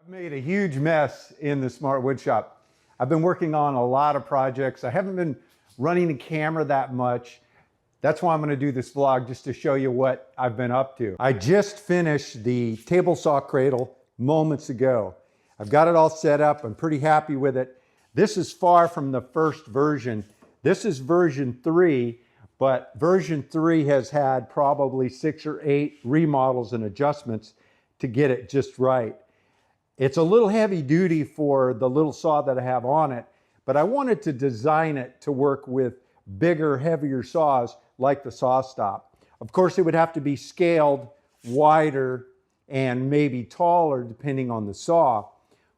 Made a huge mess in the Smart Wood Shop. I've been working on a lot of projects. I haven't been running the camera that much. That's why I'm going to do this vlog, just to show you what I've been up to. I just finished the table saw cradle moments ago. I've got it all set up. I'm pretty happy with it. This is far from the first version. This is version 3, but version 3 has had probably 6 or 8 remodels and adjustments to get it just right. It's a little heavy duty for the little saw that I have on it, but I wanted to design it to work with bigger, heavier saws like the SawStop. Of course, it would have to be scaled wider and maybe taller depending on the saw,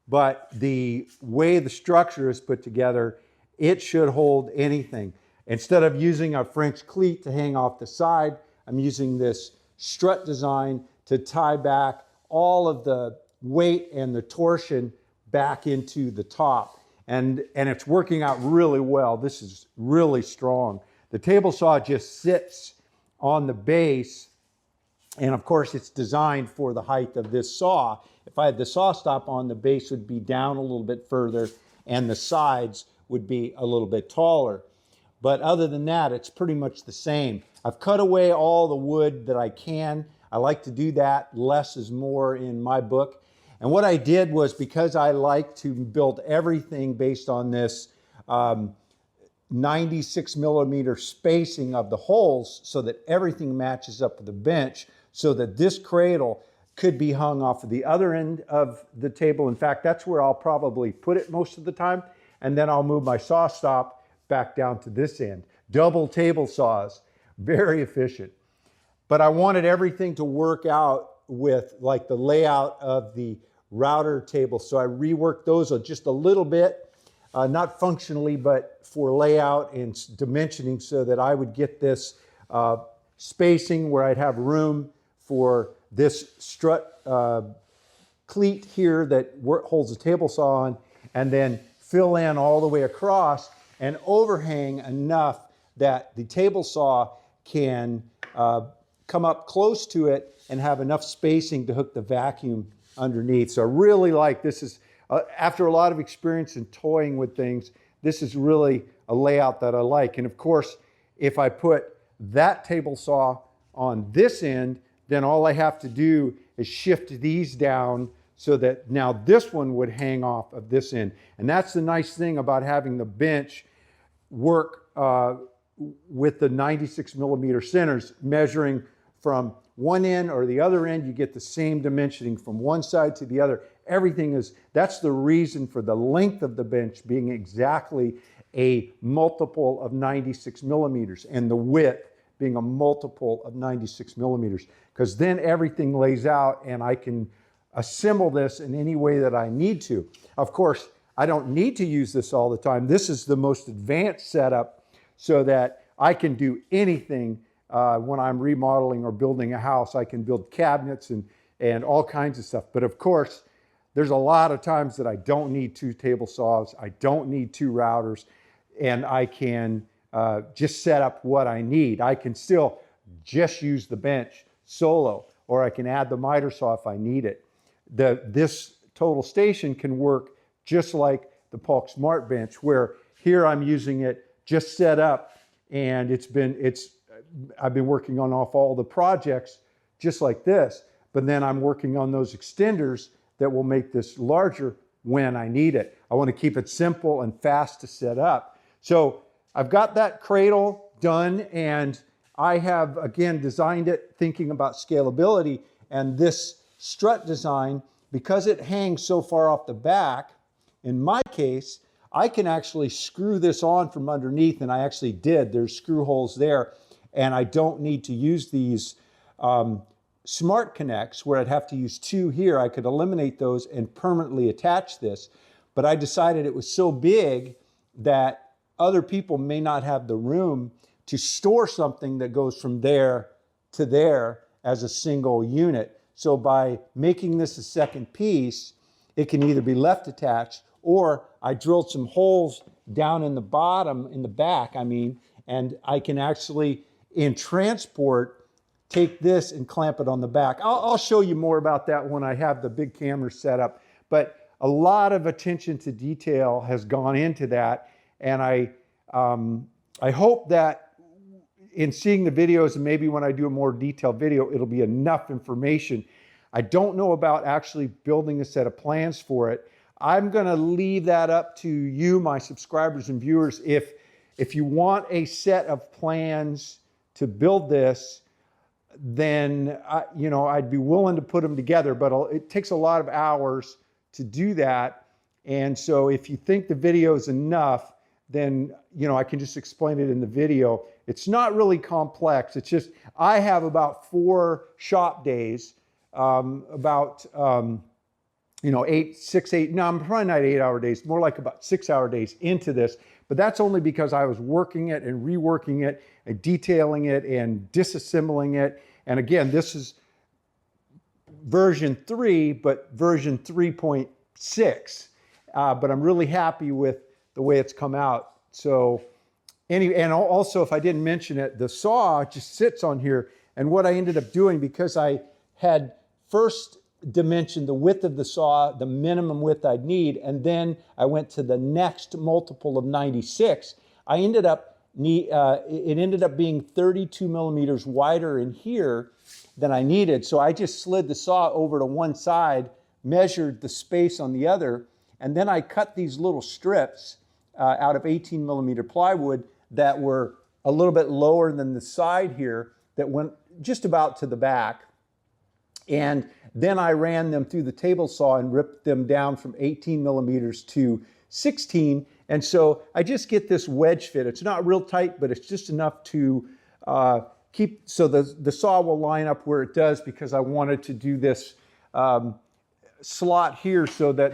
but the way the structure is put together, it should hold anything. Instead of using a French cleat to hang off the side, I'm using this strut design to tie back all of the weight and the torsion back into the top. And it's working out really well. This is really strong. The table saw just sits on the base, and of course it's designed for the height of this saw. If I had the SawStop on, the base would be down a little bit further and the sides would be a little bit taller. But other than that, it's pretty much the same. I've cut away all the wood that I can. I like to do that. Less is more in my book. And what I did was, because I like to build everything based on this 96 millimeter spacing of the holes so that everything matches up with the bench, so that this cradle could be hung off of the other end of the table. In fact, that's where I'll probably put it most of the time. And then I'll move my SawStop back down to this end. Double table saws, very efficient. But I wanted everything to work out with like the layout of the router table. So I reworked those just a little bit, not functionally, but for layout and dimensioning, so that I would get this spacing where I'd have room for this strut cleat here that holds the table saw on, and then fill in all the way across and overhang enough that the table saw can come up close to it and have enough spacing to hook the vacuum underneath. So I really like this. Is after a lot of experience in toying with things, this is really a layout that I like. And of course, if I put that table saw on this end, then all I have to do is shift these down so that now this one would hang off of this end. And that's the nice thing about having the bench work with the 96 millimeter centers, measuring from one end or the other end. You get the same dimensioning from one side to the other. Everything is, that's the reason for the length of the bench being exactly a multiple of 96 millimeters and the width being a multiple of 96 millimeters, because then everything lays out and I can assemble this in any way that I need to. Of course, I don't need to use this all the time. This is the most advanced setup so that I can do anything when I'm remodeling or building a house. I can build cabinets and all kinds of stuff. But of course, there's a lot of times that I don't need 2 table saws. I don't need 2 routers, and I can just set up what I need. I can still just use the bench solo, or I can add the miter saw if I need it. This total station can work just like the Paulk Smart Bench, where here I'm using it just set up, and I've been working on all the projects just like this, but then I'm working on those extenders that will make this larger when I need it. I want to keep it simple and fast to set up. So I've got that cradle done, and I have, again, designed it thinking about scalability. And this strut design, because it hangs so far off the back, in my case, I can actually screw this on from underneath, and I actually did. There's screw holes there, and I don't need to use these smart connects where I'd have to use 2 here. I could eliminate those and permanently attach this, but I decided it was so big that other people may not have the room to store something that goes from there to there as a single unit. So by making this a second piece, it can either be left attached, or I drilled some holes down in the bottom, in the back, and I can actually, in transport, take this and clamp it on the back. I'll show you more about that when I have the big camera set up. But a lot of attention to detail has gone into that. And I hope that in seeing the videos, and maybe when I do a more detailed video, it'll be enough information. I don't know about actually building a set of plans for it. I'm gonna leave that up to you, my subscribers and viewers. If you want a set of plans to build this, then I'd be willing to put them together, but it takes a lot of hours to do that. And so if you think the video is enough, then I can just explain it in the video. It's not really complex. It's just I have about 4 shop days, about 6, 8. No, I'm probably not 8-hour days. More like about 6-hour days into this. But that's only because I was working it and reworking it and detailing it and disassembling it. And again, this is version 3, but version 3.6. But I'm really happy with the way it's come out. So and also, if I didn't mention it, the saw just sits on here. And what I ended up doing, because I had first dimensioned the width of the saw, the minimum width I'd need, and then I went to the next multiple of 96, it ended up being 32 millimeters wider in here than I needed. So I just slid the saw over to one side, measured the space on the other, and then I cut these little strips out of 18 millimeter plywood that were a little bit lower than the side here, that went just about to the back. And then I ran them through the table saw and ripped them down from 18 millimeters to 16. And so I just get this wedge fit. It's not real tight, but it's just enough to keep, so the saw will line up where it does, because I wanted to do this slot here so that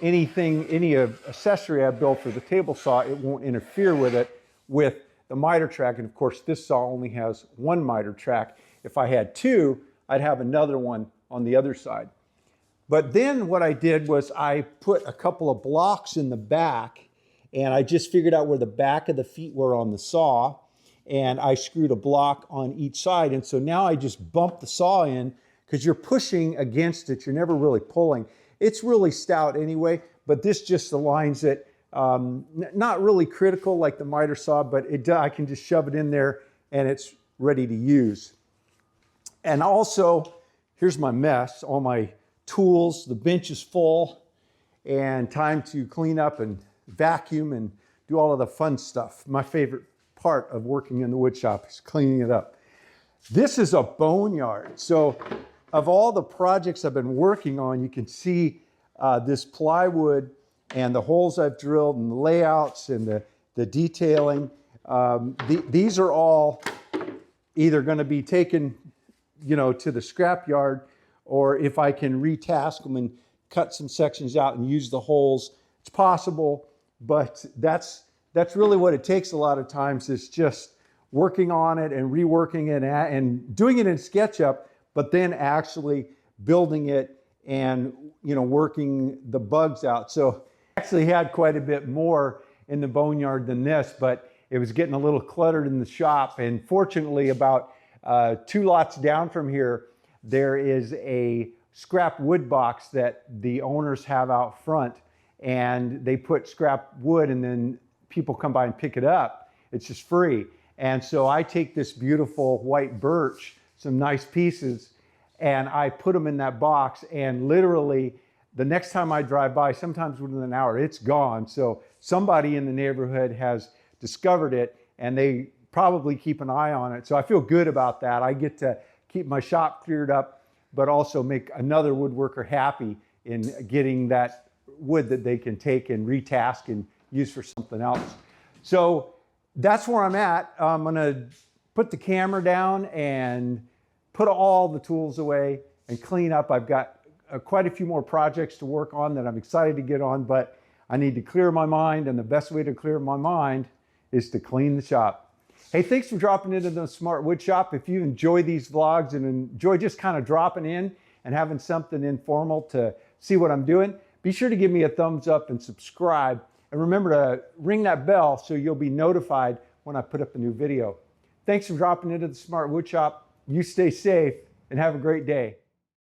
any accessory I built for the table saw, it won't interfere with it with the miter track. And of course, this saw only has 1 miter track. If I had 2, I'd have another one on the other side. But then what I did was I put a couple of blocks in the back, and I just figured out where the back of the feet were on the saw, and I screwed a block on each side. And so now I just bump the saw in, because you're pushing against it. You're never really pulling. It's really stout anyway, but this just aligns it. Not really critical like the miter saw, but I can just shove it in there and it's ready to use. And also, here's my mess, all my tools, the bench is full, and time to clean up and vacuum and do all of the fun stuff. My favorite part of working in the wood shop is cleaning it up. This is a boneyard. So of all the projects I've been working on, you can see this plywood and the holes I've drilled and the layouts and the detailing. These are all either going to be taken to the scrap yard, or if I can retask them and cut some sections out and use the holes, it's possible. But that's really what it takes a lot of times, is just working on it and reworking it and doing it in SketchUp, but then actually building it and working the bugs out. So I actually had quite a bit more in the boneyard than this, but it was getting a little cluttered in the shop. And fortunately, about 2 lots down from here, there is a scrap wood box that the owners have out front, and they put scrap wood and then people come by and pick it up. It's just free. And so I take this beautiful white birch, some nice pieces, and I put them in that box, and literally the next time I drive by, sometimes within an hour, it's gone. So somebody in the neighborhood has discovered it, and they probably keep an eye on it. So I feel good about that. I get to keep my shop cleared up, but also make another woodworker happy in getting that wood that they can take and retask and use for something else. So that's where I'm at. I'm gonna put the camera down and put all the tools away and clean up. I've got quite a few more projects to work on that I'm excited to get on, but I need to clear my mind, and the best way to clear my mind is to clean the shop. Hey, thanks for dropping into the Smart Wood Shop. If you enjoy these vlogs and enjoy just kind of dropping in and having something informal to see what I'm doing, be sure to give me a thumbs up and subscribe. And remember to ring that bell so you'll be notified when I put up a new video. Thanks for dropping into the Smart Wood Shop. You stay safe and have a great day.